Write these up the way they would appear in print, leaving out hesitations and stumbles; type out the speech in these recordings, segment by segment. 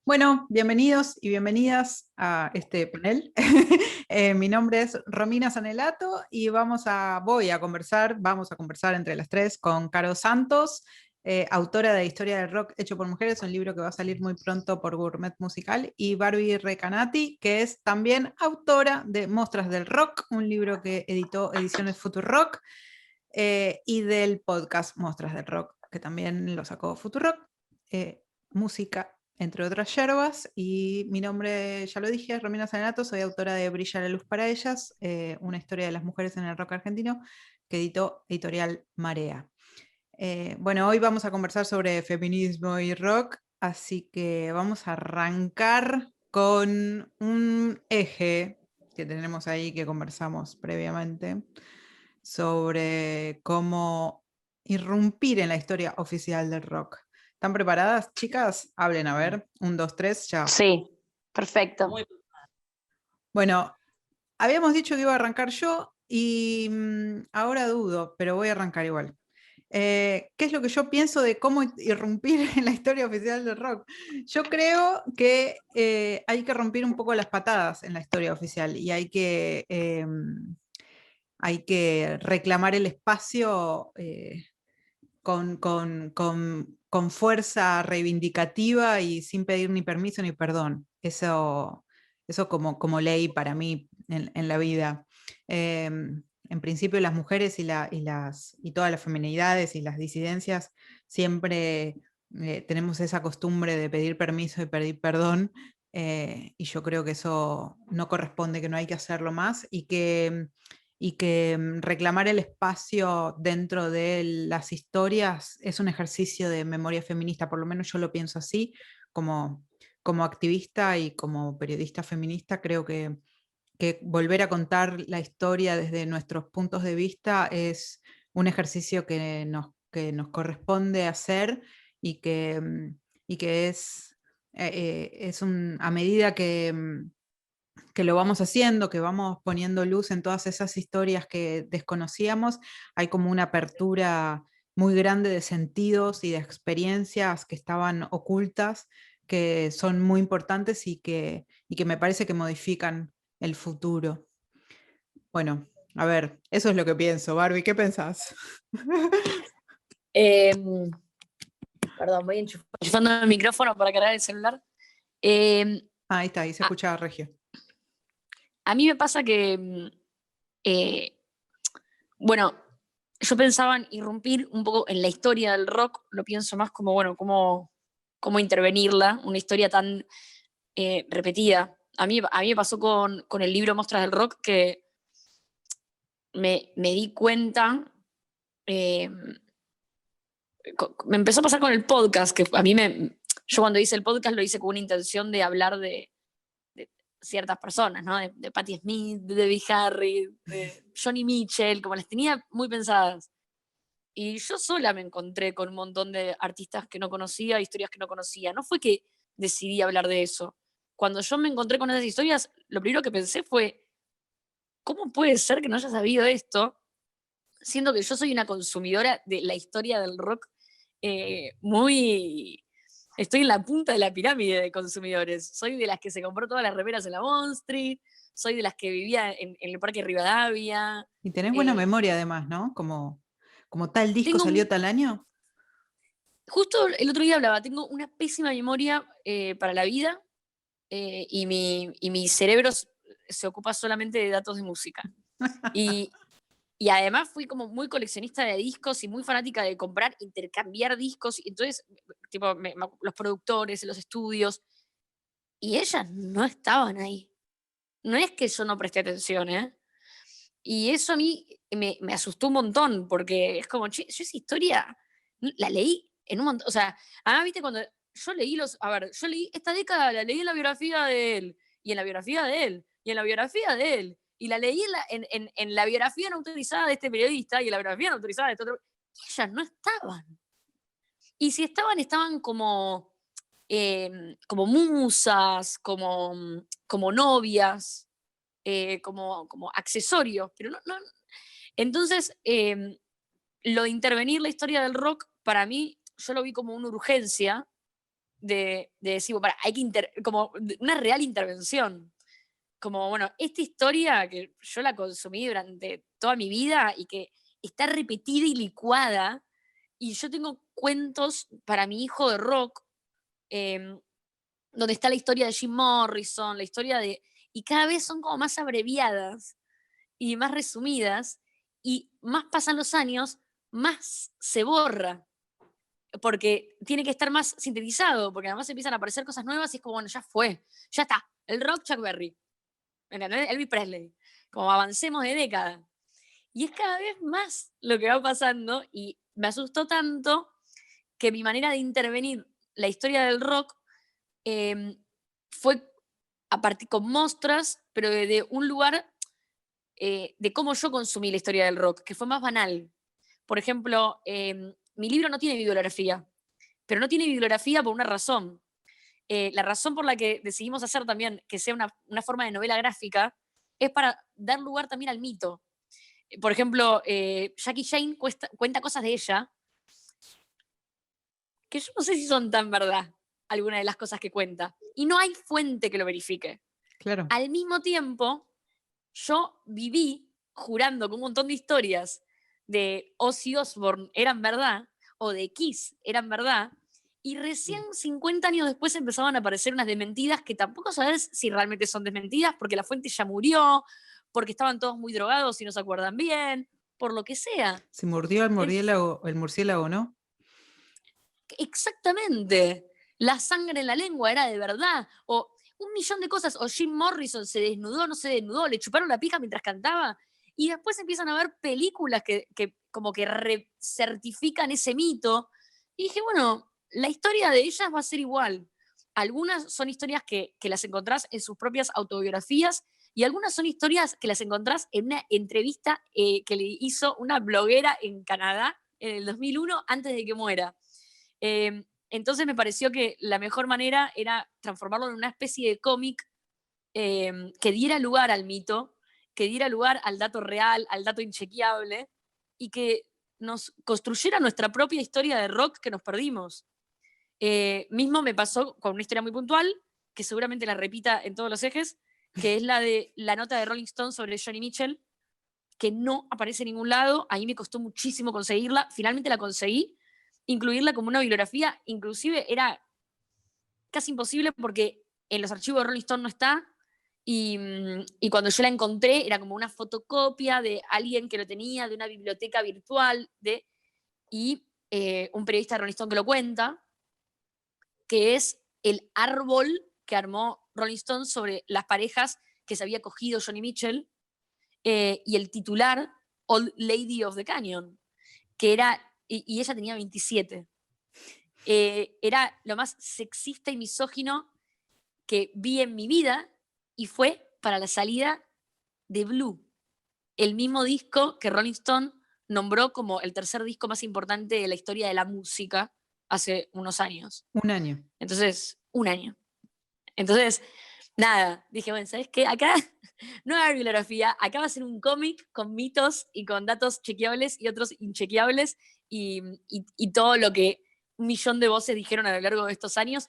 Bueno, bienvenidos y bienvenidas a este panel. Mi nombre es Romina Sanelato y vamos a conversar entre las tres con Caro Santos, autora de Historia del Rock Hecho por Mujeres, un libro que va a salir muy pronto por Gourmet Musical, y Barbie Recanati, que es también autora de Mostras del Rock, un libro que editó Ediciones Futurock, y del podcast Mostras del Rock, que también lo sacó Futurock, música entre otras yerbas. Y mi nombre, ya lo dije, es Romina Sanelato, soy autora de Brilla la luz para ellas, una historia de las mujeres en el rock argentino, que editó Editorial Marea. Bueno, hoy vamos a conversar sobre feminismo y rock, así que vamos a arrancar con un eje que tenemos ahí, que conversamos previamente, sobre cómo irrumpir en la historia oficial del rock. ¿Están preparadas, chicas? Hablen, a ver. 1, 2, 3, ya. Sí, perfecto. Bueno, habíamos dicho que iba a arrancar yo y ahora dudo, pero voy a arrancar igual. ¿Qué es lo que yo pienso de cómo irrumpir en la historia oficial del rock? Yo creo que hay que romper un poco las patadas en la historia oficial y hay que reclamar el espacio con fuerza reivindicativa y sin pedir ni permiso ni perdón. Eso como ley para mí en la vida. En principio las mujeres y todas las feminidades y las disidencias siempre tenemos esa costumbre de pedir permiso y pedir perdón, y yo creo que eso no corresponde, que no hay que hacerlo más, y que reclamar el espacio dentro de las historias es un ejercicio de memoria feminista, por lo menos yo lo pienso así, como activista y como periodista feminista. Creo que volver a contar la historia desde nuestros puntos de vista es un ejercicio que nos corresponde hacer, y que a medida que lo vamos haciendo, que vamos poniendo luz en todas esas historias que desconocíamos, hay como una apertura muy grande de sentidos y de experiencias que estaban ocultas, que son muy importantes y que me parece que modifican el futuro. Bueno, a ver, eso es lo que pienso. Barbie, ¿qué pensás? Perdón, voy enchufando el micrófono para cargar el celular. Ahí está, ahí se a, escuchaba Regio. a mí me pasa que, eh, bueno, yo pensaba en irrumpir un poco en la historia del rock, lo pienso más como, bueno, cómo intervenirla, una historia tan repetida. A mí me pasó con el libro Mostras del Rock que me di cuenta, eh, me empezó a pasar con el podcast, que yo cuando hice el podcast lo hice con una intención de hablar de ciertas personas, ¿no? De Patti Smith, de Debbie Harry, de Johnny Mitchell, como las tenía muy pensadas. Y yo sola me encontré con un montón de artistas que no conocía, historias que no conocía. No fue que decidí hablar de eso. Cuando yo me encontré con esas historias, lo primero que pensé fue, ¿cómo puede ser que no haya sabido esto? Siendo que yo soy una consumidora de la historia del rock muy... Estoy en la punta de la pirámide de consumidores. Soy de las que se compró todas las remeras en la Bond Street, soy de las que vivía en el Parque Rivadavia. Y tenés buena Eh, memoria además, ¿no? Como tal disco tengo, salió tal año. justo el otro día hablaba, tengo una pésima memoria para la vida, y mi cerebro se ocupa solamente de datos de música. Y, Y además fui como muy coleccionista de discos y muy fanática de comprar, intercambiar discos. Y entonces, tipo, los productores, los estudios, y ellas no estaban ahí. No es que yo no presté atención, ¿eh? Y eso a mí me asustó un montón, porque es como, che, yo esa historia la leí en un montón. O sea, además, viste, cuando yo leí yo leí esta década, la leí en la biografía de él, y en la biografía de él, y en la biografía de él, y la leí en la biografía no autorizada de este periodista, y en la biografía no autorizada de este otro. Y ellas no estaban. Y si estaban, estaban como musas, como novias, como accesorios, pero no. Entonces, lo de intervenir la historia del rock, para mí, yo lo vi como una urgencia, de decir, bueno, hay que como una real intervención. Como, bueno, esta historia que yo la consumí durante toda mi vida y que está repetida y licuada, y yo tengo cuentos para mi hijo de rock, em, donde está la historia de Jim Morrison, la historia de... Y cada vez son como más abreviadas y más resumidas, y más pasan los años, más se borra, porque tiene que estar más sintetizado, porque además empiezan a aparecer cosas nuevas y es como, bueno, ya fue, ya está. El rock, Chuck Berry, ¿entendés? Elvis Presley, como avancemos de década. Y es cada vez más lo que va pasando, y me asustó tanto que mi manera de intervenir la historia del rock fue a partir con muestras, pero de un lugar de cómo yo consumí la historia del rock, que fue más banal. Por ejemplo, mi libro no tiene bibliografía, pero no tiene bibliografía por una razón. La razón por la que decidimos hacer también que sea una forma de novela gráfica es para dar lugar también al mito. Por ejemplo, Jackie Jane cuenta cosas de ella que yo no sé si son tan verdad, algunas de las cosas que cuenta. Y no hay fuente que lo verifique. Claro. Al mismo tiempo, yo viví jurando que un montón de historias de Ozzy Osbourne eran verdad, o de Kiss eran verdad, y recién 50 años después empezaban a aparecer unas desmentidas que tampoco sabes si realmente son desmentidas, porque la fuente ya murió, porque estaban todos muy drogados y no se acuerdan bien, por lo que sea. Se mordió el murciélago, ¿no? Exactamente. La sangre en la lengua era de verdad. O un millón de cosas. O Jim Morrison se desnudó, no se desnudó, le chuparon la pija mientras cantaba. Y después empiezan a ver películas que como que certifican ese mito. Y dije, bueno, la historia de ellas va a ser igual. Algunas son historias que las encontrás en sus propias autobiografías, y algunas son historias que las encontrás en una entrevista que le hizo una bloguera en Canadá en el 2001 antes de que muera. Entonces me pareció que la mejor manera era transformarlo en una especie de cómic que diera lugar al mito, que diera lugar al dato real, al dato inchequeable, y que nos construyera nuestra propia historia de rock que nos perdimos. Mismo me pasó con una historia muy puntual, que seguramente la repita en todos los ejes, que es la de la nota de Rolling Stone sobre Johnny Mitchell, que no aparece en ningún lado. A mí me costó muchísimo conseguirla, finalmente la conseguí. Incluirla como una bibliografía, inclusive era casi imposible porque en los archivos de Rolling Stone no está, y cuando yo la encontré era como una fotocopia de alguien que lo tenía, de una biblioteca virtual, y un periodista de Rolling Stone que lo cuenta, que es el árbol que armó Rolling Stone sobre las parejas que se había cogido Johnny Mitchell, y el titular, Old Lady of the Canyon, que era, y ella tenía 27. Era lo más sexista y misógino que vi en mi vida, y fue para la salida de Blue, el mismo disco que Rolling Stone nombró como el tercer disco más importante de la historia de la música hace unos años. Un año. Entonces, un año. Entonces, nada, dije, bueno, ¿sabes qué? Acá no va a haber bibliografía, acá va a ser un cómic con mitos y con datos chequeables y otros inchequeables, y todo lo que un millón de voces dijeron a lo largo de estos años,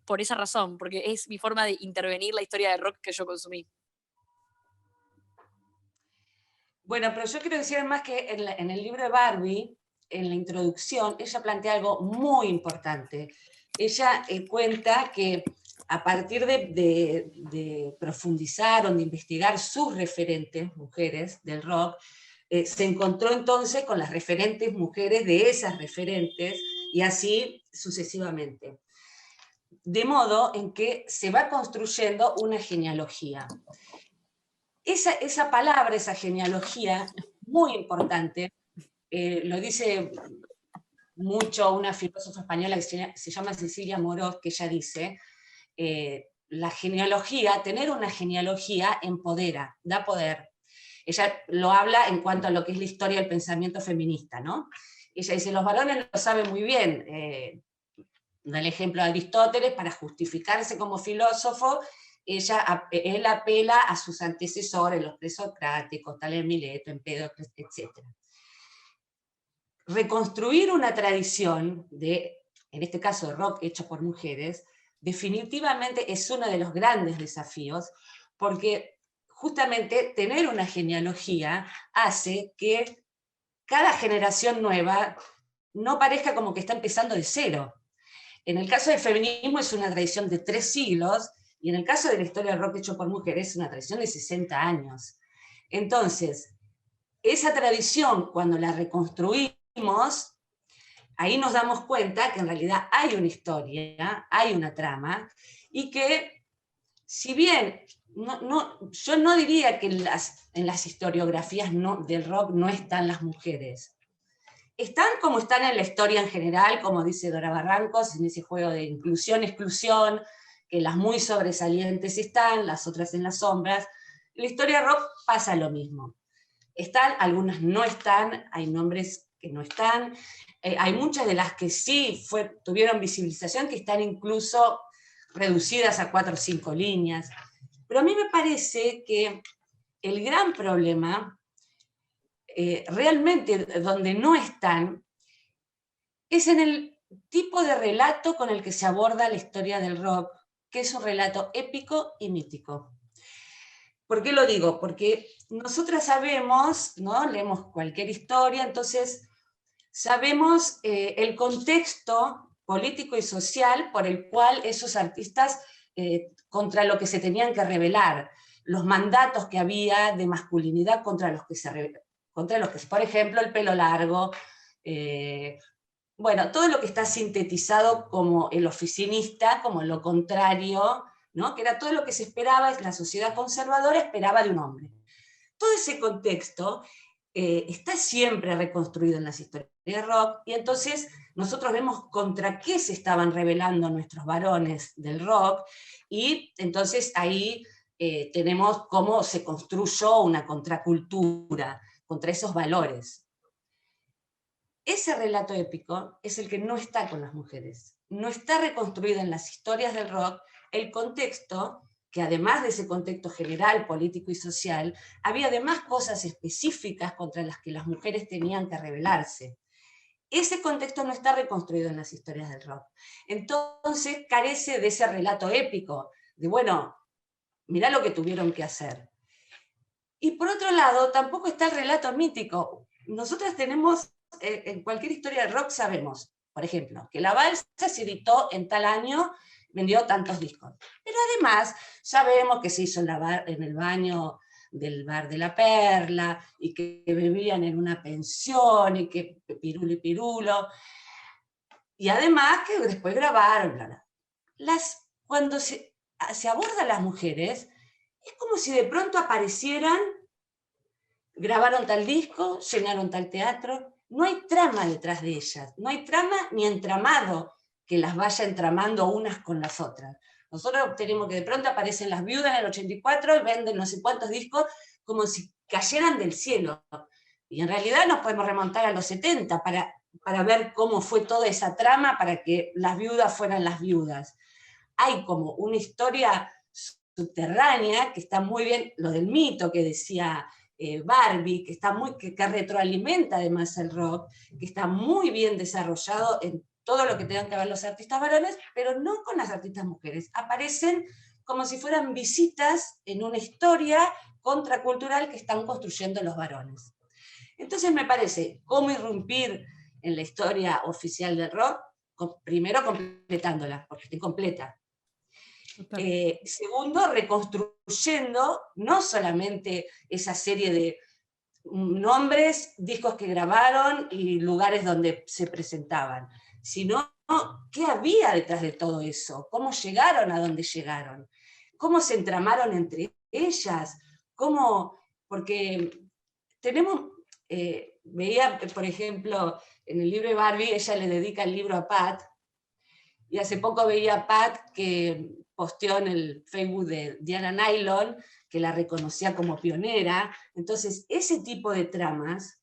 por esa razón, porque es mi forma de intervenir la historia del rock que yo consumí. Bueno, pero yo quiero decir además que en el libro de Barbie, en la introducción, ella plantea algo muy importante. Ella cuenta que a partir de profundizar o de investigar sus referentes, mujeres del rock, se encontró entonces con las referentes mujeres de esas referentes, y así sucesivamente. De modo en que se va construyendo una genealogía. Esa palabra, esa genealogía, muy importante, lo dice mucho una filósofa española que se llama Cecilia Morós, que ella dice, la genealogía, tener una genealogía empodera, da poder. Ella lo habla en cuanto a lo que es la historia del pensamiento feminista, ¿no? Ella dice, los varones lo saben muy bien, da el ejemplo de Aristóteles, para justificarse como filósofo, él apela a sus antecesores, los presocráticos, Tales de Mileto, Empédocles, etc. Reconstruir una tradición de en este caso rock hecho por mujeres, definitivamente es uno de los grandes desafíos, porque justamente tener una genealogía hace que cada generación nueva no parezca como que está empezando de cero. En el caso del feminismo es una tradición de 3 siglos, y en el caso de la historia del rock hecho por mujeres es una tradición de 60 años. Entonces, esa tradición, cuando la reconstruimos, ahí nos damos cuenta que en realidad hay una historia, hay una trama, y que si bien yo no diría que en las historiografías del rock no están las mujeres, están como están en la historia en general, como dice Dora Barrancos, en ese juego de inclusión-exclusión, que las muy sobresalientes están, las otras en las sombras. En la historia rock pasa lo mismo. Están, algunas no están, hay nombres que no están, hay muchas de las que sí tuvieron visibilización que están incluso reducidas a 4 o 5 líneas. Pero a mí me parece que el gran problema realmente donde no están, es en el tipo de relato con el que se aborda la historia del rock, que es un relato épico y mítico. ¿Por qué lo digo? Porque nosotras sabemos, ¿no? Leemos cualquier historia, entonces sabemos el contexto político y social por el cual esos artistas contra lo que se tenían que rebelar, los mandatos que había de masculinidad contra los que por ejemplo, el pelo largo, bueno, todo lo que está sintetizado como el oficinista, como lo contrario, ¿no? Que era todo lo que se esperaba, la sociedad conservadora esperaba de un hombre. Todo ese contexto está siempre reconstruido en las historias de rock, y entonces nosotros vemos contra qué se estaban rebelando nuestros varones del rock, y entonces ahí tenemos cómo se construyó una contracultura contra esos valores. Ese relato épico es el que no está con las mujeres. No está reconstruido en las historias del rock el contexto, que además de ese contexto general, político y social, había además cosas específicas contra las que las mujeres tenían que rebelarse. Ese contexto no está reconstruido en las historias del rock. Entonces carece de ese relato épico, de bueno, mirá lo que tuvieron que hacer. Y por otro lado, tampoco está el relato mítico. Nosotras tenemos, en cualquier historia de rock sabemos, por ejemplo, que la balsa se editó en tal año, vendió tantos discos. Pero además sabemos que se hizo en el baño del bar de la Perla, y que vivían en una pensión, y que pirulo y pirulo. Y además que después grabaron, bla, bla. Cuando se aborda a las mujeres, es como si de pronto aparecieran, grabaron tal disco, llenaron tal teatro, no hay trama detrás de ellas, no hay trama ni entramado que las vaya entramando unas con las otras. Nosotros tenemos que de pronto aparecen las viudas en el 84 y venden no sé cuántos discos como si cayeran del cielo. Y en realidad nos podemos remontar a los 70 para ver cómo fue toda esa trama para que las viudas fueran las viudas. Hay como una historia subterránea que está muy bien, lo del mito que decía Barbie, que retroalimenta además el rock, que está muy bien desarrollado en todo lo que tengan que ver los artistas varones, pero no con las artistas mujeres. Aparecen como si fueran visitas en una historia contracultural que están construyendo los varones. Entonces me parece, cómo irrumpir en la historia oficial del rock, primero completándola, porque está incompleta. Segundo, reconstruyendo no solamente esa serie de nombres, discos que grabaron y lugares donde se presentaban, sino qué había detrás de todo eso, cómo llegaron a donde llegaron, cómo se entramaron entre ellas, porque tenemos, veía, por ejemplo, en el libro de Barbie, ella le dedica el libro a Pat, y hace poco veía a Pat que posteó en el Facebook de Diana Nylon, que la reconocía como pionera. Entonces, ese tipo de tramas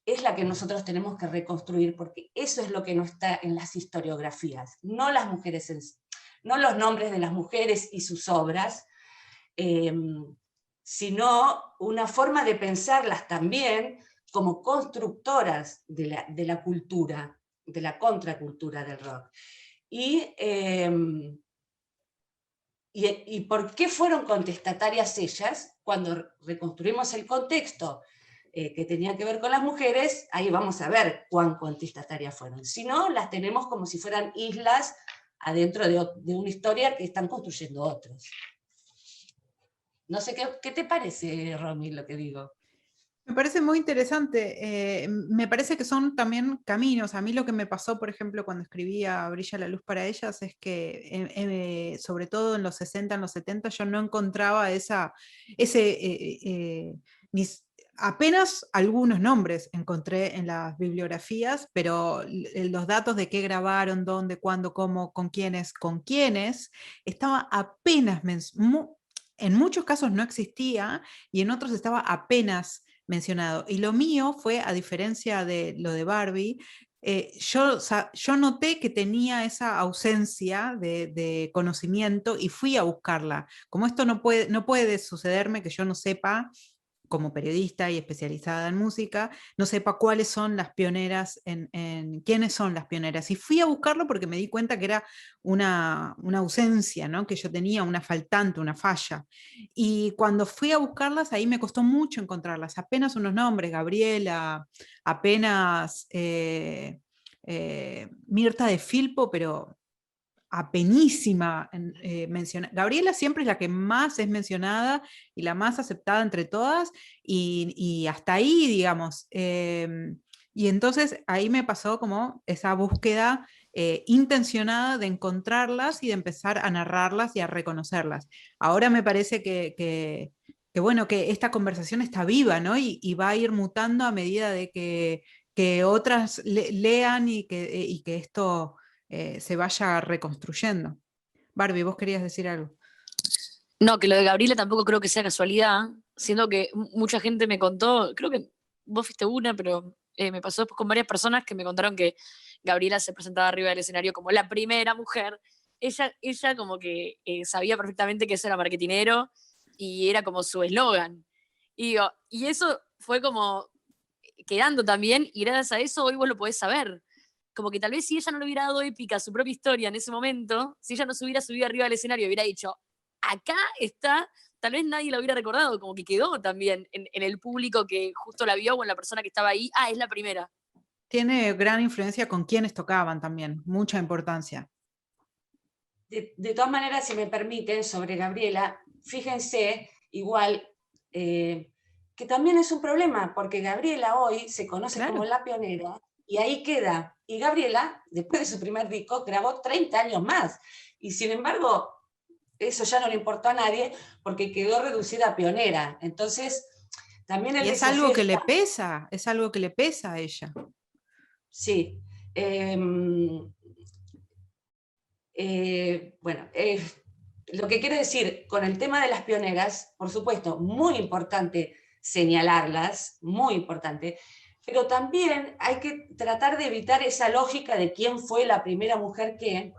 es la que nosotros tenemos que reconstruir, porque eso es lo que no está en las historiografías, no las mujeres, no los nombres de las mujeres y sus obras, sino una forma de pensarlas también como constructoras de la cultura, de la contracultura del rock. ¿Y por qué fueron contestatarias ellas? Cuando reconstruimos el contexto que tenía que ver con las mujeres, ahí vamos a ver cuán contestatarias fueron. Si no, las tenemos como si fueran islas adentro de una historia que están construyendo otros. No sé, ¿qué te parece, Romy, lo que digo? Me parece muy interesante. Me parece que son también caminos. A mí lo que me pasó, por ejemplo, cuando escribía Brilla la luz para ellas, es que sobre todo en los 60, en los 70, yo no encontraba apenas algunos nombres encontré en las bibliografías, pero los datos de qué grabaron, dónde, cuándo, cómo, con quiénes, estaba apenas, en muchos casos no existía y en otros estaba apenas mencionado. Y lo mío fue, a diferencia de lo de Barbie, yo noté que tenía esa ausencia de conocimiento y fui a buscarla. Como esto no puede sucederme que yo no sepa, como periodista y especializada en música, no sepa cuáles son las pioneras, quiénes son las pioneras. Y fui a buscarlo porque me di cuenta que era una ausencia, ¿no? Que yo tenía, una faltante, una falla. Y cuando fui a buscarlas, ahí me costó mucho encontrarlas. Apenas unos nombres, Gabriela, apenas Mirta de Filpo, pero apenísima mencionada. Gabriela siempre es la que más es mencionada y la más aceptada entre todas, y hasta ahí, digamos. Y entonces ahí me pasó como esa búsqueda intencionada de encontrarlas y de empezar a narrarlas y a reconocerlas. Ahora me parece que bueno, que esta conversación está viva, ¿no? Y va a ir mutando a medida de que otras lean y que esto se vaya reconstruyendo. Barbie, vos querías decir algo. No, que lo de Gabriela tampoco creo que sea casualidad, siendo que mucha gente me contó, creo que vos fuiste una, pero me pasó después con varias personas que me contaron que Gabriela se presentaba arriba del escenario como la primera mujer. Ella como que sabía perfectamente que eso era marketinero y era como su eslogan. Y eso fue como quedando también, y gracias a eso hoy vos lo podés saber. Como que tal vez si ella no le hubiera dado épica a su propia historia en ese momento, si ella no se hubiera subido arriba del escenario y hubiera dicho, acá está, tal vez nadie la hubiera recordado, como que quedó también en el público que justo la vio o en la persona que estaba ahí, es la primera. Tiene gran influencia con quienes tocaban también, mucha importancia. De todas maneras, si me permiten, sobre Gabriela, fíjense, igual, que también es un problema, porque Gabriela hoy se conoce como la pionera, y ahí queda. Y Gabriela, después de su primer disco, grabó 30 años más. Y sin embargo, eso ya no le importó a nadie, porque quedó reducida a pionera. Entonces, también el y es desafío algo que le pesa, es algo que le pesa a ella. Sí. Bueno, lo que quiero decir con el tema de las pioneras, por supuesto, muy importante señalarlas, muy importante, pero también hay que tratar de evitar esa lógica de quién fue la primera mujer que,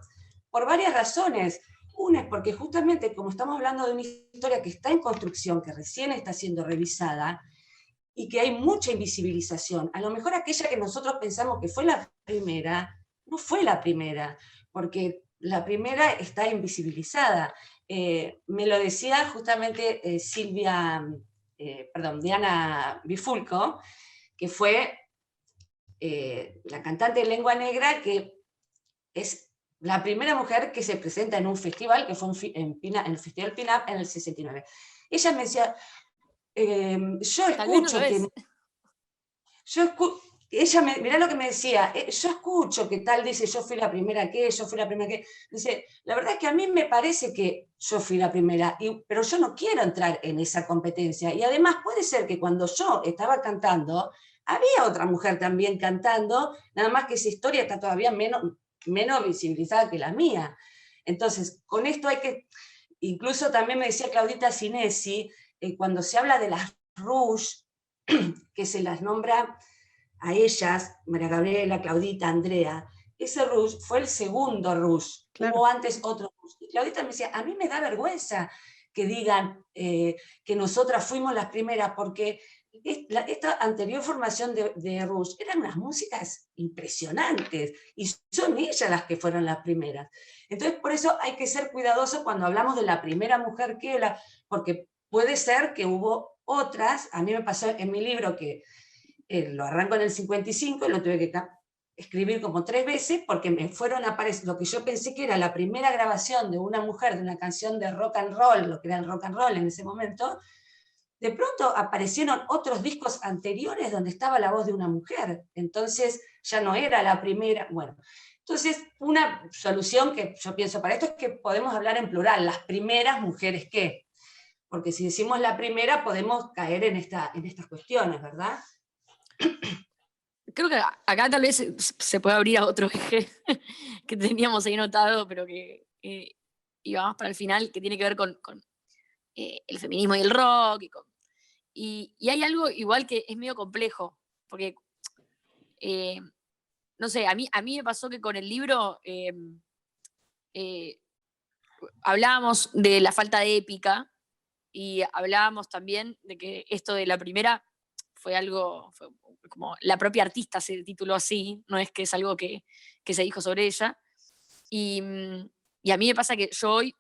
por varias razones. Una es porque justamente como estamos hablando de una historia que está en construcción, que recién está siendo revisada, y que hay mucha invisibilización. A lo mejor aquella que nosotros pensamos que fue la primera, no fue la primera, porque la primera está invisibilizada. Me lo decía justamente Diana Bifulco, que fue la cantante de lengua negra, que es la primera mujer que se presenta en un festival, que fue en el Festival Pin-Up en el 69. Ella me decía, yo escucho que... mirá lo que me decía, yo escucho que tal dice, yo fui la primera que, yo fui la primera que. Dice, la verdad es que a mí me parece que yo fui la primera, pero yo no quiero entrar en esa competencia. Y además puede ser que cuando yo estaba cantando, había otra mujer también cantando, nada más que esa historia está todavía menos visibilizada que la mía. Entonces, con esto hay que, incluso también me decía Claudita Sinesi, cuando se habla de las Rouge, que se las nombra a ellas, María Gabriela, Claudita, Andrea, ese Rouge fue el segundo Rouge, hubo antes otro Rouge. Y Claudita me decía, a mí me da vergüenza que digan que nosotras fuimos las primeras, porque esta anterior formación de Rush eran unas músicas impresionantes, y son ellas las que fueron las primeras. Entonces, por eso hay que ser cuidadoso cuando hablamos de la primera mujer que era, porque puede ser que hubo otras. A mí me pasó en mi libro que lo arranco en el 55 y lo tuve que escribir como 3 veces, porque me fueron a aparecer lo que yo pensé que era la primera grabación de una mujer de una canción de rock and roll, lo que era el rock and roll en ese momento. De pronto aparecieron otros discos anteriores donde estaba la voz de una mujer, entonces ya no era la primera. Bueno, entonces una solución que yo pienso para esto es que podemos hablar en plural, las primeras mujeres que, porque si decimos la primera podemos caer en estas cuestiones, ¿verdad? Creo que acá tal vez se puede abrir a otro eje que teníamos ahí notado, pero que iba más para el final, que tiene que ver con el feminismo y el rock. Y hay algo igual que es medio complejo, porque, no sé, a mí me pasó que con el libro hablábamos de la falta de épica, y hablábamos también de que esto de la primera fue como la propia artista se tituló así, no es que es algo que se dijo sobre ella. Y a mí me pasa que yo hoy,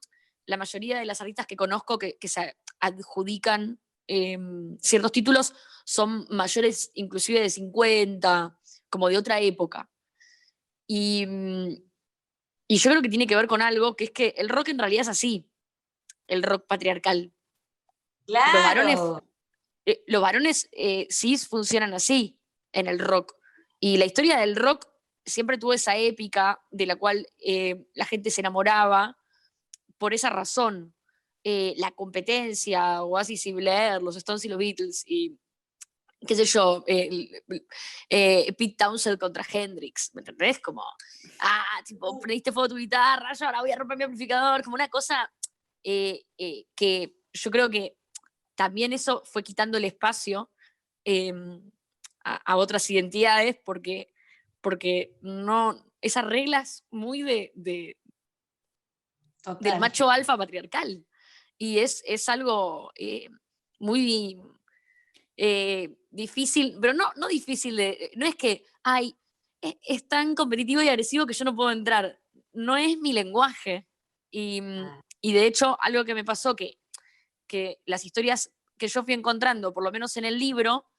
la mayoría de las artistas que conozco que se adjudican ciertos títulos son mayores inclusive de 50, como de otra época. Y yo creo que tiene que ver con algo, que es que el rock en realidad es así, el rock patriarcal. Claro. Los varones cis funcionan así en el rock. Y la historia del rock siempre tuvo esa épica de la cual la gente se enamoraba por esa razón. La competencia, Oasis y Blair, los Stones y los Beatles, y qué sé yo, Pete Townshend contra Hendrix, ¿me entendés? Como, tipo, prendiste fuego tu guitarra, yo ahora voy a romper mi amplificador, como una cosa que yo creo que también eso fue quitando el espacio eh, a otras identidades, porque no, esas reglas muy del macho alfa patriarcal. Y es algo muy difícil, pero no difícil no es que, es tan competitivo y agresivo que yo no puedo entrar. No es mi lenguaje. Y de hecho, algo que me pasó, que las historias que yo fui encontrando, por lo menos en el libro,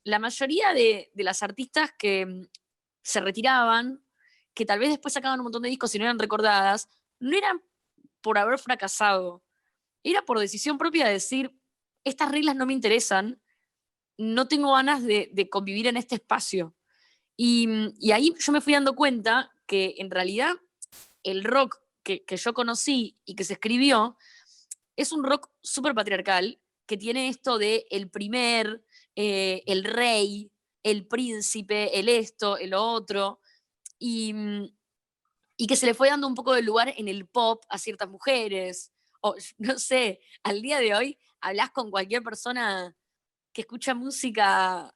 la mayoría de las artistas que se retiraban, que tal vez después sacaban un montón de discos y no eran recordadas, no eran por haber fracasado, era por decisión propia de decir, estas reglas no me interesan, no tengo ganas de convivir en este espacio. Y ahí yo me fui dando cuenta que en realidad el rock que yo conocí y que se escribió es un rock súper patriarcal, que tiene esto de el primer, el rey, el príncipe, el esto, el otro, y, y que se le fue dando un poco de lugar en el pop a ciertas mujeres. O no sé, al día de hoy hablas con cualquier persona que escucha música,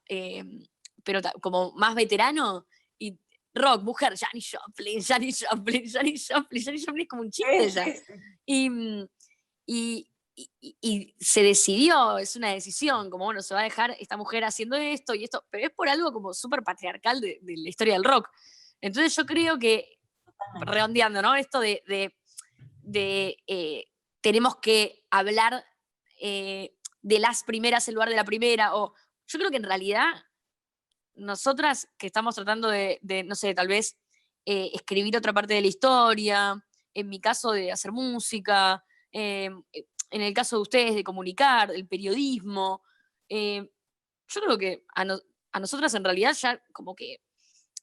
pero como más veterano, y rock, mujer, Janis Joplin, Janis Joplin, Janis Joplin, Janis Joplin es como un chiste ya. Y, y se decidió, es una decisión, como bueno, se va a dejar esta mujer haciendo esto y esto, pero es por algo como súper patriarcal de la historia del rock. Entonces yo creo que, redondeando, ¿no? Esto de tenemos que hablar de las primeras en lugar de la primera, o yo creo que en realidad nosotras que estamos tratando de no sé, tal vez escribir otra parte de la historia, en mi caso de hacer música, en el caso de ustedes de comunicar, el periodismo, yo creo que a nosotras en realidad ya como que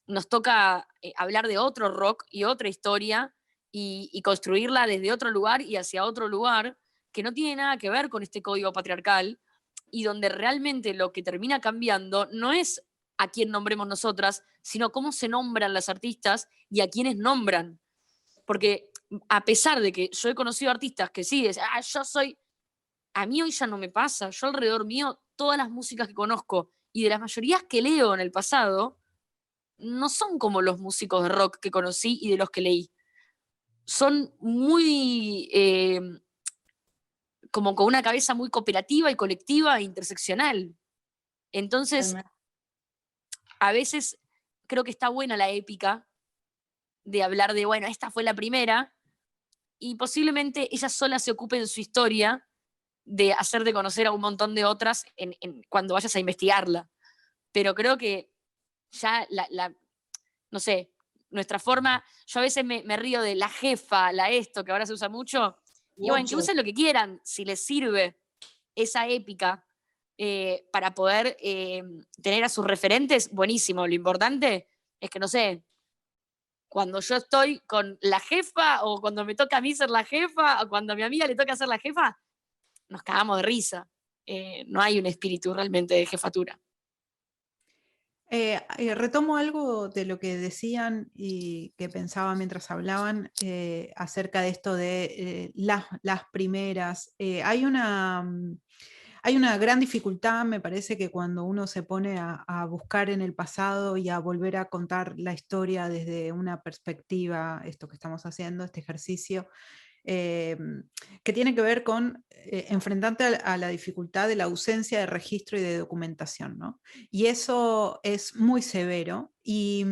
nos toca hablar de otro rock y otra historia y construirla desde otro lugar y hacia otro lugar que no tiene nada que ver con este código patriarcal, y donde realmente lo que termina cambiando no es a quién nombremos nosotras, sino cómo se nombran las artistas y a quiénes nombran. Porque a pesar de que yo he conocido artistas que sí, dicen, yo soy, a mí hoy ya no me pasa, yo alrededor mío, todas las músicas que conozco y de las mayorías que leo en el pasado, no son como los músicos de rock que conocí y de los que leí. Son muy, como con una cabeza muy cooperativa y colectiva e interseccional. Entonces, a veces creo que está buena la épica de hablar de, bueno, esta fue la primera, y posiblemente ella sola se ocupe en su historia de hacerte conocer a un montón de otras cuando vayas a investigarla. Pero creo que ya no sé, nuestra forma, yo a veces me río de la jefa, la esto, que ahora se usa mucho, y bueno, que usen lo que quieran, si les sirve esa épica para poder tener a sus referentes, buenísimo. Lo importante es que, no sé, cuando yo estoy con la jefa, o cuando me toca a mí ser la jefa, o cuando a mi amiga le toca ser la jefa, nos cagamos de risa. No hay un espíritu realmente de jefatura. Retomo algo de lo que decían y que pensaba mientras hablaban acerca de esto de las primeras. Hay una gran dificultad, me parece, que cuando uno se pone a buscar en el pasado y a volver a contar la historia desde una perspectiva, esto que estamos haciendo, este ejercicio, que tiene que ver con enfrentarte a la dificultad de la ausencia de registro y de documentación, ¿no? Y eso es muy severo y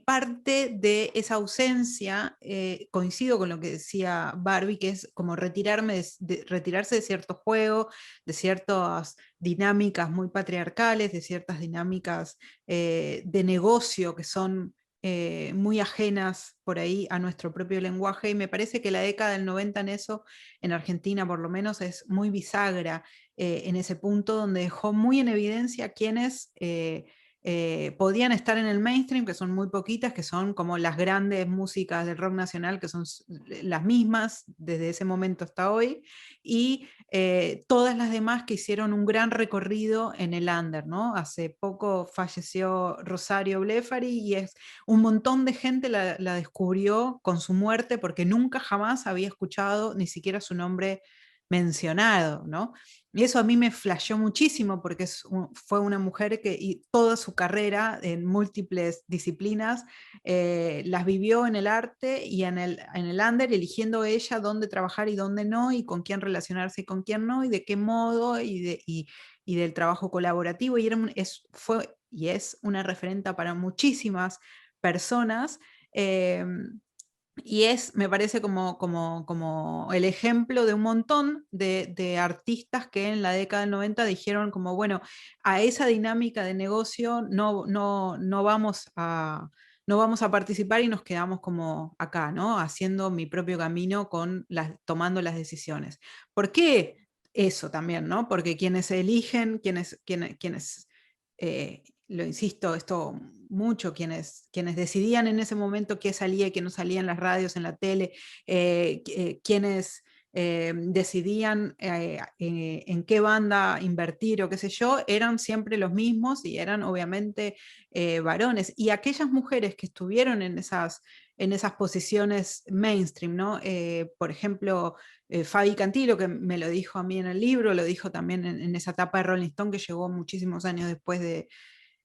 parte de esa ausencia, coincido con lo que decía Barbie, que es como retirarse de ciertos juegos, de ciertas dinámicas muy patriarcales, de ciertas dinámicas de negocio que son muy ajenas por ahí a nuestro propio lenguaje, y me parece que la década del 90 en eso, en Argentina por lo menos, es muy bisagra en ese punto, donde dejó muy en evidencia quienes podían estar en el mainstream, que son muy poquitas, que son como las grandes músicas del rock nacional, que son las mismas desde ese momento hasta hoy, y todas las demás que hicieron un gran recorrido en el under, ¿no? Hace poco falleció Rosario Blefari y es un montón de gente la descubrió con su muerte porque nunca jamás había escuchado ni siquiera su nombre mencionado, ¿no? Y eso a mí me flasheó muchísimo porque fue una mujer que toda su carrera en múltiples disciplinas las vivió en el arte y en el under, eligiendo ella dónde trabajar y dónde no, y con quién relacionarse y con quién no, y de qué modo, y del trabajo colaborativo, y fue y es una referenta para muchísimas personas. Y me parece como el ejemplo de un montón de artistas que en la década del 90 dijeron como, bueno, a esa dinámica de negocio no vamos a participar y nos quedamos como acá, ¿no? Haciendo mi propio camino tomando las decisiones. ¿Por qué eso también, ¿no? Porque quienes eligen, quienes lo insisto, esto mucho, quienes decidían en ese momento qué salía y qué no salía en las radios, en la tele, quienes decidían en qué banda invertir o qué sé yo, eran siempre los mismos y eran obviamente varones. Y aquellas mujeres que estuvieron en esas posiciones mainstream, ¿no? Por ejemplo, Fabi Cantilo, que me lo dijo a mí en el libro, lo dijo también en esa etapa de Rolling Stone que llegó muchísimos años después de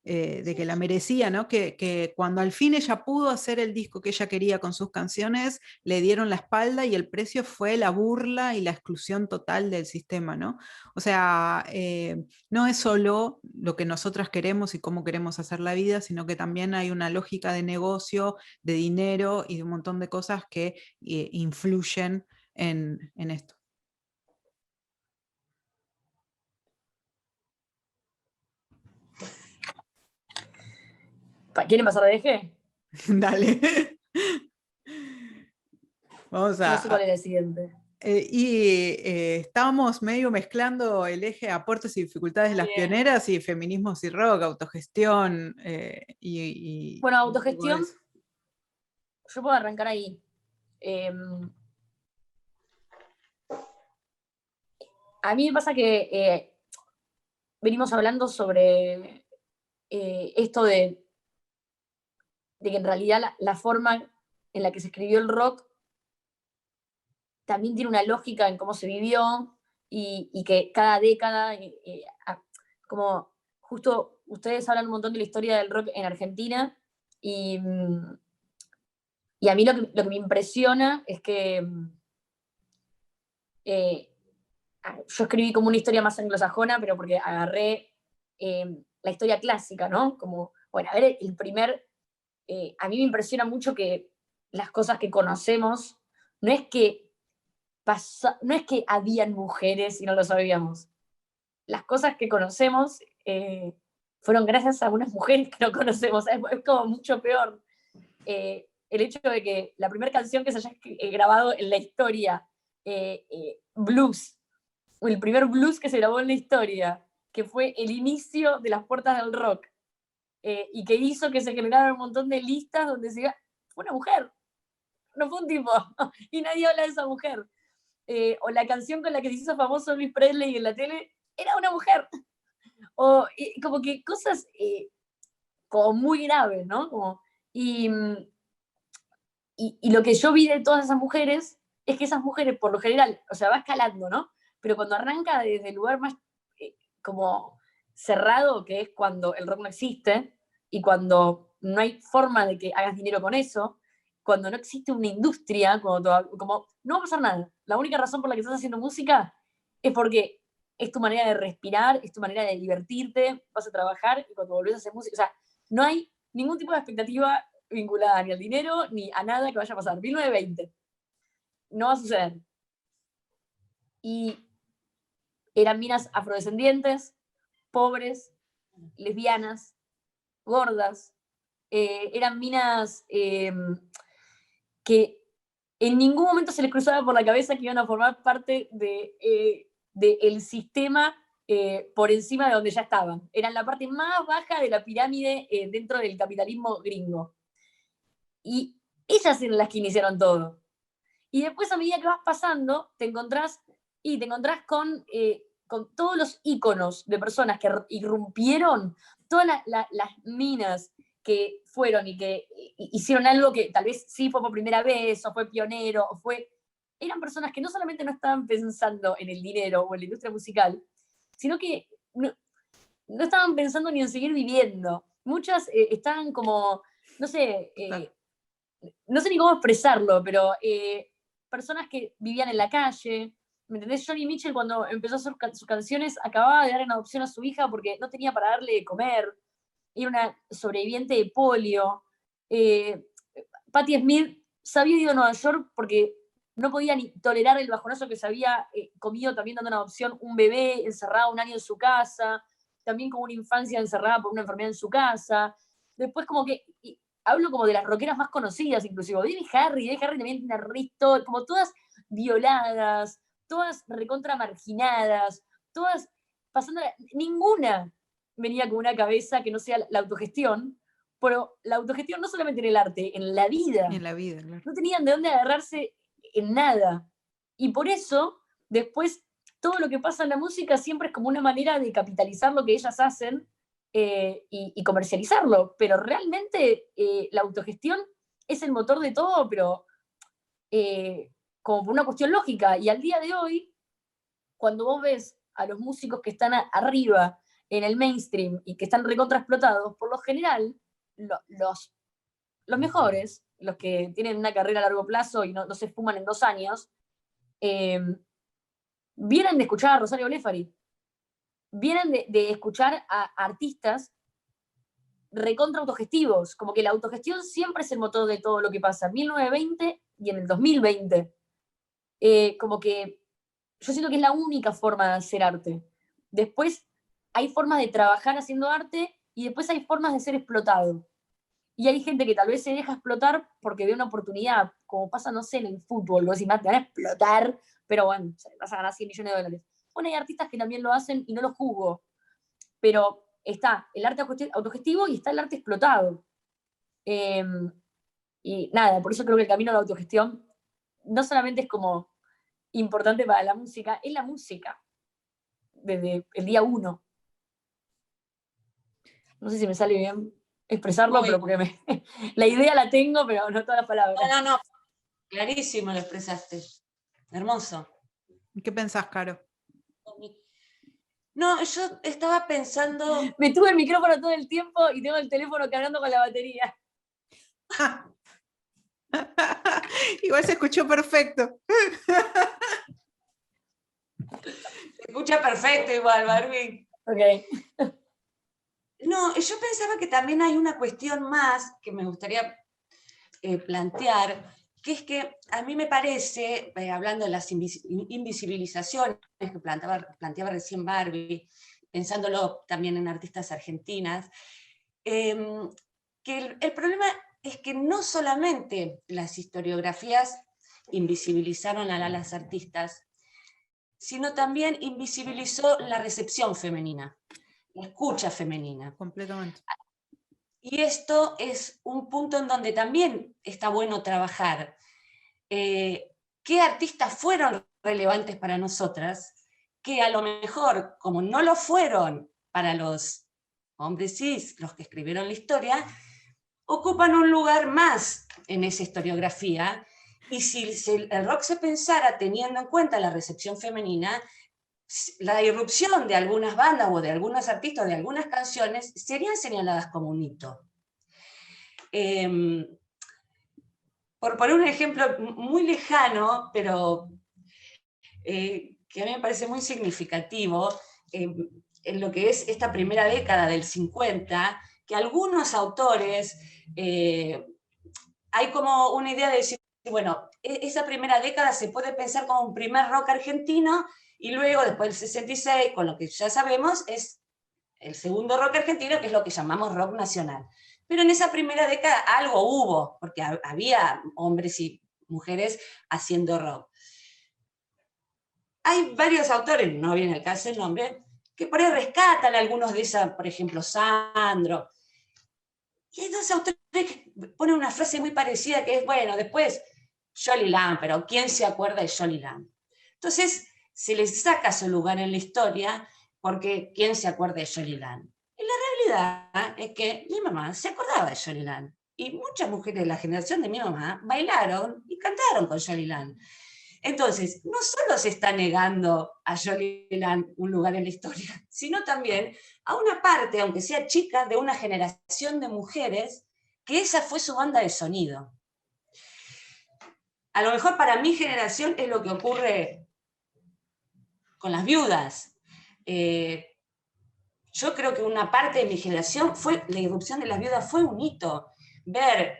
que la merecía, ¿no? Que cuando al fin ella pudo hacer el disco que ella quería con sus canciones, le dieron la espalda y el precio fue la burla y la exclusión total del sistema, ¿no? O sea, no es solo lo que nosotras queremos y cómo queremos hacer la vida, sino que también hay una lógica de negocio, de dinero y de un montón de cosas que influyen en esto. ¿Quieren pasar de eje? Dale. Vamos No sé cuál es el siguiente. Estábamos medio mezclando el eje aportes y dificultades de las pioneras y feminismos y rock, autogestión bueno, autogestión, yo puedo arrancar ahí. A mí me pasa que venimos hablando sobre esto de que en realidad la forma en la que se escribió el rock también tiene una lógica en cómo se vivió y que cada década, como justo ustedes hablan un montón de la historia del rock en Argentina y a mí lo que me impresiona es que yo escribí como una historia más anglosajona, pero porque agarré la historia clásica, ¿no? Como, bueno, a ver, a mí me impresiona mucho que las cosas que conocemos, no es que no es que habían mujeres y no lo sabíamos. Las cosas que conocemos fueron gracias a unas mujeres que no conocemos. Es como mucho peor. El hecho de que la primera canción que se haya grabado en la historia, blues, o el primer blues que se grabó en la historia, que fue el inicio de las puertas del rock, y que hizo que se generaran un montón de listas donde se diga, fue una mujer, no fue un tipo, y nadie habla de esa mujer. O la canción con la que se hizo famoso Elvis Presley en la tele, era una mujer. O como que cosas como muy graves, ¿no? Y lo que yo vi de todas esas mujeres es que esas mujeres, por lo general, o sea, va escalando, ¿no? Pero cuando arranca desde el lugar más como cerrado, que es cuando el rock no existe, y cuando no hay forma de que hagas dinero con eso, cuando no existe una industria, como no va a pasar nada. La única razón por la que estás haciendo música es porque es tu manera de respirar, es tu manera de divertirte, vas a trabajar y cuando volvés a hacer música, o sea, no hay ningún tipo de expectativa vinculada ni al dinero ni a nada que vaya a pasar. 1920. No va a suceder. Y eran minas afrodescendientes, pobres, lesbianas, gordas. Eran minas que en ningún momento se les cruzaba por la cabeza que iban a formar parte del sistema por encima de donde ya estaban. Eran la parte más baja de la pirámide dentro del capitalismo gringo. Y ellas eran las que iniciaron todo. Y después, a medida que vas pasando, te encontrás con todos los íconos de personas que irrumpieron, todas las minas que fueron y que hicieron algo que tal vez sí fue por primera vez, o fue pionero, eran personas que no solamente no estaban pensando en el dinero o en la industria musical, sino que no estaban pensando ni en seguir viviendo. Muchas estaban como, no sé ni cómo expresarlo, pero personas que vivían en la calle. ¿Me entendés? Johnny Mitchell, cuando empezó a hacer sus canciones, acababa de dar en adopción a su hija porque no tenía para darle de comer. Era una sobreviviente de polio. Patti Smith se había ido a Nueva York porque no podía ni tolerar el bajonazo que se había comido también dando en adopción un bebé encerrado un año en su casa, también con una infancia encerrada por una enfermedad en su casa. Después como que hablo como de las rockeras más conocidas, inclusive. Debbie Harry también tiene Risto, como todas violadas, todas recontra marginadas, todas pasando. Ninguna venía con una cabeza que no sea la autogestión, pero la autogestión no solamente en el arte, en la vida. En la vida, claro. No tenían de dónde agarrarse en nada. Y por eso, después, todo lo que pasa en la música siempre es como una manera de capitalizar lo que ellas hacen y comercializarlo, pero realmente la autogestión es el motor de todo, pero como por una cuestión lógica. Y al día de hoy, cuando vos ves a los músicos que están arriba en el mainstream y que están recontra explotados, por lo general, los mejores, los que tienen una carrera a largo plazo y no se fuman en 2 años, vienen de escuchar a Rosario Blefari, vienen de escuchar a artistas recontra autogestivos, como que la autogestión siempre es el motor de todo lo que pasa, en 1920 y en el 2020. Como que yo siento que es la única forma de hacer arte. Después hay formas de trabajar haciendo arte y después hay formas de ser explotado. Y hay gente que tal vez se deja explotar porque ve una oportunidad, como pasa, no sé, en el fútbol, vos decís, te van a explotar, pero bueno, vas a ganar 100 millones de dólares. Bueno, hay artistas que también lo hacen y no lo juzgo, pero está el arte autogestivo y está el arte explotado. Y nada, por eso creo que el camino a la autogestión no solamente es como importante para la música, es la música, desde el día 1. No sé si me sale bien expresarlo, pero porque la idea la tengo, pero no todas las palabras. No, clarísimo lo expresaste. Hermoso. ¿Qué pensás, Caro? No, yo estaba pensando... Me tuve el micrófono todo el tiempo y tengo el teléfono cargando con la batería. Igual se escuchó perfecto. Se escucha perfecto igual, Barbie. Ok. No, yo pensaba que también hay una cuestión más que me gustaría plantear, que es que a mí me parece, hablando de las invisibilizaciones que planteaba recién Barbie, pensándolo también en artistas argentinas, que el problema es que no solamente las historiografías invisibilizaron a las artistas, sino también invisibilizó la recepción femenina, la escucha femenina. Completamente. Y esto es un punto en donde también está bueno trabajar. ¿Qué artistas fueron relevantes para nosotras? Que a lo mejor, como no lo fueron para los hombres cis, los que escribieron la historia, ocupan un lugar más en esa historiografía. Y si el rock se pensara teniendo en cuenta la recepción femenina, la irrupción de algunas bandas o de algunos artistas o de algunas canciones serían señaladas como un hito. Por poner un ejemplo muy lejano, pero que a mí me parece muy significativo, en lo que es esta primera década del 50, que algunos autores, hay como una idea de decir, bueno, esa primera década se puede pensar como un primer rock argentino, y luego, después del 66, con lo que ya sabemos, es el segundo rock argentino, que es lo que llamamos rock nacional. Pero en esa primera década algo hubo, porque había hombres y mujeres haciendo rock. Hay varios autores, no viene al caso el nombre, que por ahí rescatan algunos de esas, por ejemplo, Sandro. Y hay dos autores que ponen una frase muy parecida que es, bueno, después Jolly Lamb, pero ¿quién se acuerda de Jolly Lamb? Entonces, se les saca su lugar en la historia, porque ¿quién se acuerda de Jolly Lamb? Y la realidad es que mi mamá se acordaba de Jolly Lamb. Y muchas mujeres de la generación de mi mamá bailaron y cantaron con Jolly Lamb. Entonces, no solo se está negando a Jolly Lamb un lugar en la historia, sino también a una parte, aunque sea chica, de una generación de mujeres que esa fue su banda de sonido. A lo mejor para mi generación es lo que ocurre con las viudas. Yo creo que una parte de mi generación fue, la irrupción de las viudas fue un hito. Ver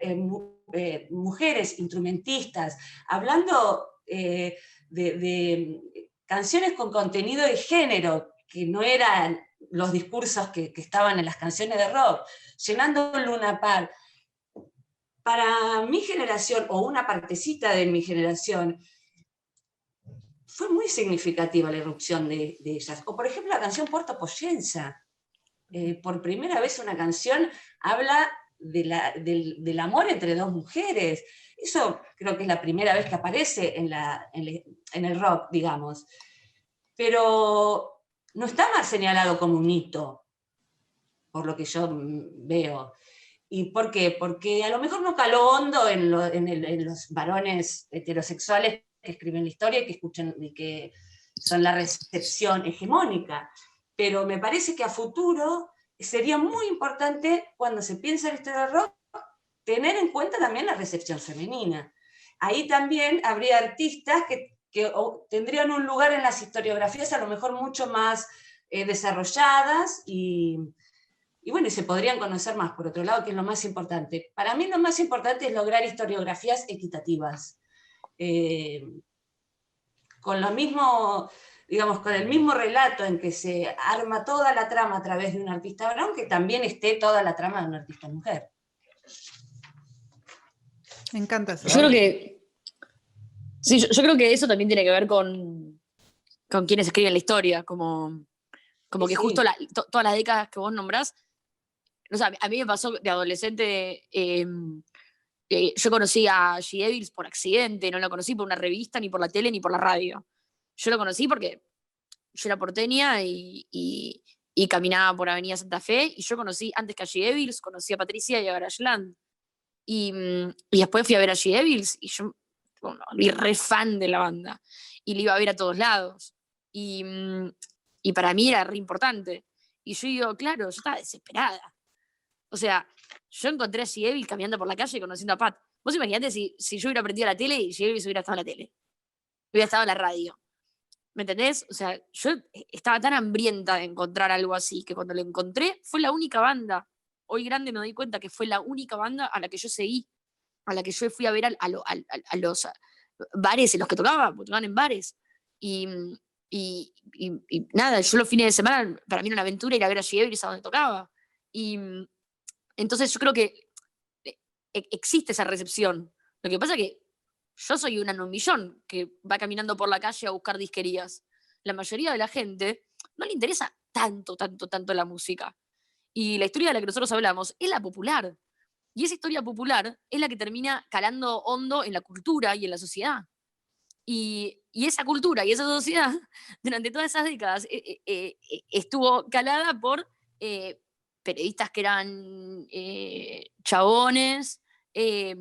mujeres instrumentistas hablando de canciones con contenido de género, que no eran los discursos que estaban en las canciones de rock, llenando un Luna Park. Para mi generación, o una partecita de mi generación, fue muy significativa la irrupción de ellas. O por ejemplo la canción Puerto Poyenza. Por primera vez una canción habla del amor entre dos mujeres. Eso creo que es la primera vez que aparece en el rock, digamos. Pero no está más señalado como un hito, por lo que yo veo. ¿Y por qué? Porque a lo mejor no caló hondo en los varones heterosexuales que escriben la historia y que escuchan y que son la recepción hegemónica. Pero me parece que a futuro sería muy importante, cuando se piensa en la historia del rock, tener en cuenta también la recepción femenina. Ahí también habría artistas que tendrían un lugar en las historiografías a lo mejor mucho más desarrolladas y bueno, y se podrían conocer más, por otro lado, que es lo más importante. Para mí lo más importante es lograr historiografías equitativas. Con lo mismo, digamos, con el mismo relato en que se arma toda la trama a través de un artista varón, que también esté toda la trama de una artista mujer. Me encanta eso. Yo creo que, sí, yo creo que eso también tiene que ver con quienes escriben la historia, como que Sí. justo todas las décadas que vos nombrás, o sea, a mí me pasó de adolescente, yo conocí a G. Evils por accidente, no lo conocí por una revista, ni por la tele, ni por la radio. Yo lo conocí porque yo era porteña y caminaba por Avenida Santa Fe, y yo conocí, antes que a G. Evils, conocí a Patricia y a Garage y después fui a ver a G. Evils, y yo vi re fan de la banda, y le iba a ver a todos lados. Y para mí era re importante. Y yo digo, claro, yo estaba desesperada. O sea, yo encontré a G. Evil caminando por la calle conociendo a Pat. Vos imaginate si yo hubiera prendido la tele y G. Evil hubiera estado en la tele. Hubiera estado en la radio. ¿Me entendés? O sea, yo estaba tan hambrienta de encontrar algo así, que cuando lo encontré fue la única banda. Hoy grande me doy cuenta que fue la única banda a la que yo seguí, a la que yo fui a ver a los bares en los que tocaban en bares. Y, y nada, yo los fines de semana, para mí era una aventura ir a ver a Giebris a donde tocaba. Y entonces yo creo que existe esa recepción. Lo que pasa es que yo soy una en un millón que va caminando por la calle a buscar disquerías. La mayoría de la gente no le interesa tanto, tanto, tanto la música. Y la historia de la que nosotros hablamos es la popular. Y esa historia popular es la que termina calando hondo en la cultura y en la sociedad. Y esa cultura y esa sociedad, durante todas esas décadas, estuvo calada por eh, periodistas que eran chabones, eh,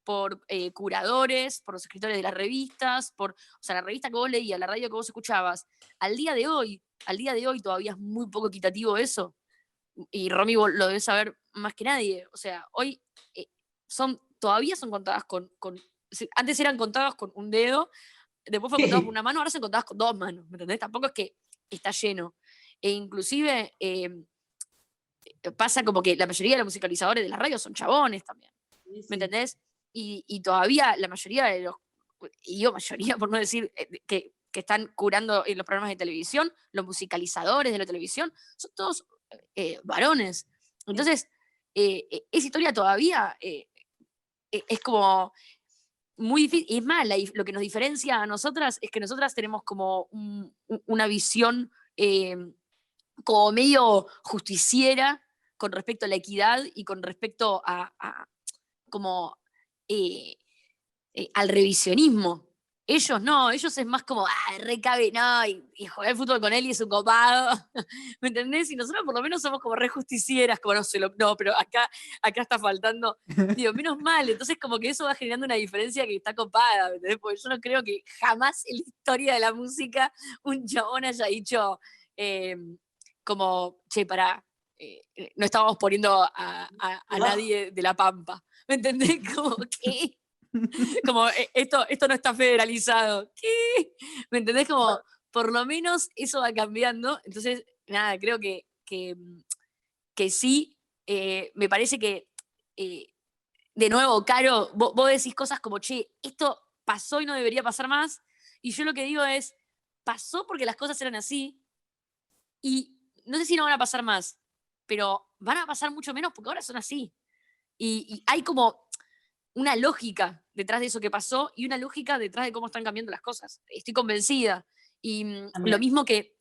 por curadores, por los escritores de las revistas, o sea, la revista que vos leías, la radio que vos escuchabas. Al día de hoy todavía es muy poco equitativo eso. Y Romy vos lo debes saber más que nadie. O sea, hoy todavía son contadas antes eran contadas con un dedo, después fue contadas con una mano, ahora son contadas con 2 manos, ¿me entendés? Tampoco es que está lleno. E inclusive pasa como que la mayoría de los musicalizadores de la radio son chabones también, ¿me entendés? Y todavía la mayoría de los, y yo mayoría por no decir que están curando en los programas de televisión, los musicalizadores de la televisión, son todos varones. Entonces, esa historia todavía es como muy difícil. Es más, lo que nos diferencia a nosotras es que nosotras tenemos como una visión como medio justiciera con respecto a la equidad y con respecto a como al revisionismo. Ellos no, ellos es más como, recabe, no, y jugar al fútbol con él y es un copado, ¿me entendés? Y nosotros por lo menos somos como re justicieras, como no, pero acá está faltando, digo, menos mal, entonces como que eso va generando una diferencia que está copada, ¿me entendés? Porque yo no creo que jamás en la historia de la música un chabón haya dicho como, che, pará, no estábamos poniendo a nadie de la Pampa, ¿me entendés? Como que... Como, esto no está federalizado. ¿Qué? ¿Me entendés? Como, por lo menos eso va cambiando. Entonces, nada, creo que sí. Me parece que, de nuevo, Caro, vos decís cosas como, che, esto pasó y no debería pasar más. Y yo lo que digo es, pasó porque las cosas eran así. Y no sé si no van a pasar más, pero van a pasar mucho menos porque ahora son así. Y hay como una lógica detrás de eso que pasó y una lógica detrás de cómo están cambiando las cosas. Estoy convencida. Y lo mismo que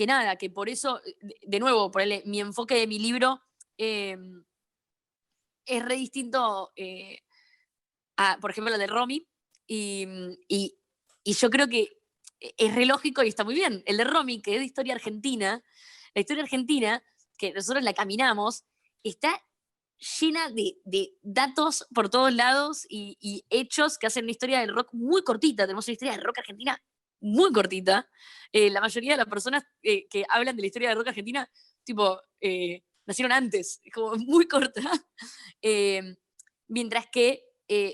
nada, que por eso, de nuevo, mi enfoque de mi libro es re distinto a, por ejemplo, lo de Romy. Y yo creo que es re lógico y está muy bien. El de Romy, que es de historia argentina, la historia argentina, que nosotros la caminamos, está llena de datos por todos lados y hechos que hacen una historia del rock muy cortita. Tenemos una historia del rock argentina muy cortita. La mayoría de las personas que hablan de la historia del rock argentina, tipo, nacieron antes, es como muy corta. Mientras que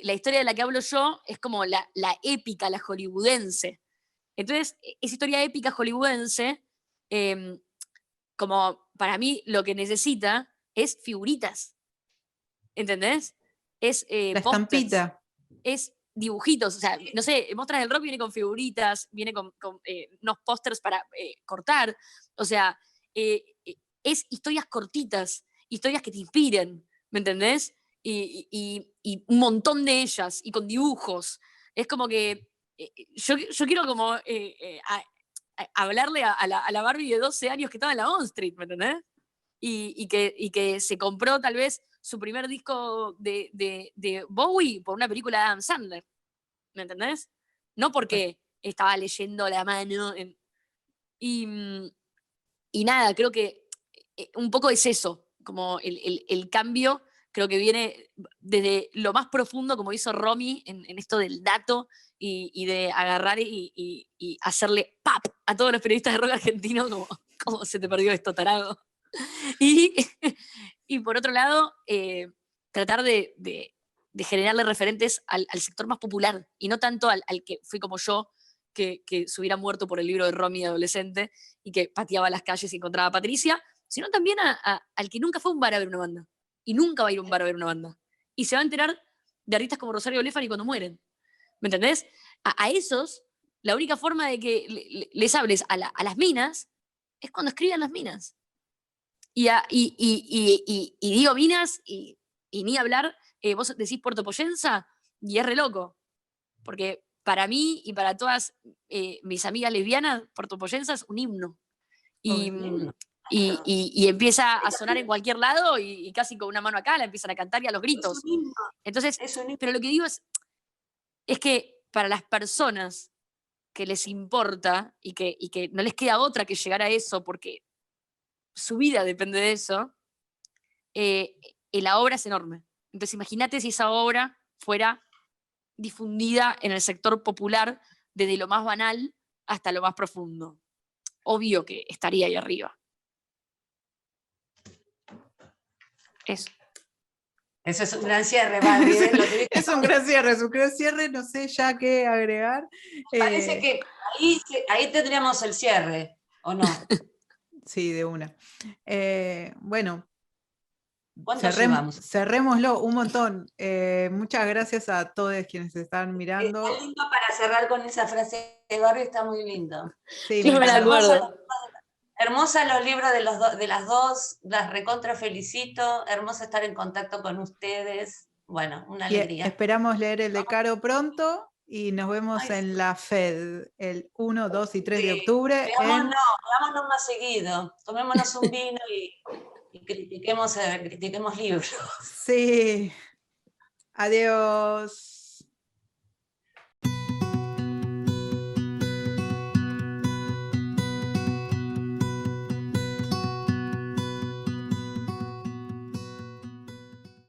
la historia de la que hablo yo es como la épica, la hollywoodense. Entonces, esa historia épica hollywoodense, como para mí lo que necesita es figuritas. ¿Entendés? Es La pósters, estampita. es dibujitos, o sea, no sé, Mostras del Rock viene con figuritas, viene con unos pósters para cortar, o sea, es historias cortitas, historias que te inspiren, ¿me entendés? Y un montón de ellas, y con dibujos. Es como que yo quiero como hablarle a la Barbie de 12 años que estaba en la On Street, ¿me entendés? Y que se compró tal vez su primer disco de Bowie por una película de Adam Sandler, ¿me entendés? No porque estaba leyendo la mano. Y, y nada, creo que un poco es eso, como el cambio, creo que viene desde lo más profundo, como hizo Romy en esto del dato y de agarrar y hacerle pap a todos los periodistas de rock argentino, como, ¿cómo se te perdió esto, tarado? Y, y por otro lado, tratar de generarle referentes al sector más popular y no tanto al que fui como yo, que se hubiera muerto por el libro de Romy adolescente y que pateaba las calles y encontraba a Patricia, sino también al que nunca fue a un bar a ver una banda y nunca va a ir a un bar a ver una banda. Y se va a enterar de artistas como Rosario Blefari cuando mueren. ¿Me entendés? A esos, la única forma de que les hables a las minas es cuando escriban las minas. Y digo minas y ni hablar, vos decís Puerto Poyensa y es re loco. Porque para mí y para todas mis amigas lesbianas, Puerto Poyensa es un himno. Y empieza a sonar en cualquier lado y casi con una mano acá la empiezan a cantar y a los gritos. Entonces, pero lo que digo es que para las personas que les importa y que no les queda otra que llegar a eso porque su vida depende de eso, la obra es enorme. Entonces imagínate si esa obra fuera difundida en el sector popular desde lo más banal hasta lo más profundo. Obvio que estaría ahí arriba. Eso. Eso es un gran cierre, Barbie. Es un gran cierre, no sé ya qué agregar. Parece que ahí tendríamos el cierre, ¿o no? Sí, de una. Bueno, llevamos? cerrémoslo un montón. Muchas gracias a todos quienes están mirando. Está lindo para cerrar con esa frase de Barbie, está muy lindo. Sí, me la acuerdo. Hermosa los libros de las dos, las recontra felicito, hermoso estar en contacto con ustedes. Bueno, una alegría. Esperamos leer el de Caro pronto y nos vemos en la FED el 1, 2 y 3 de octubre. Veámonos más seguido, tomémonos un vino y critiquemos libros. Sí. Adiós.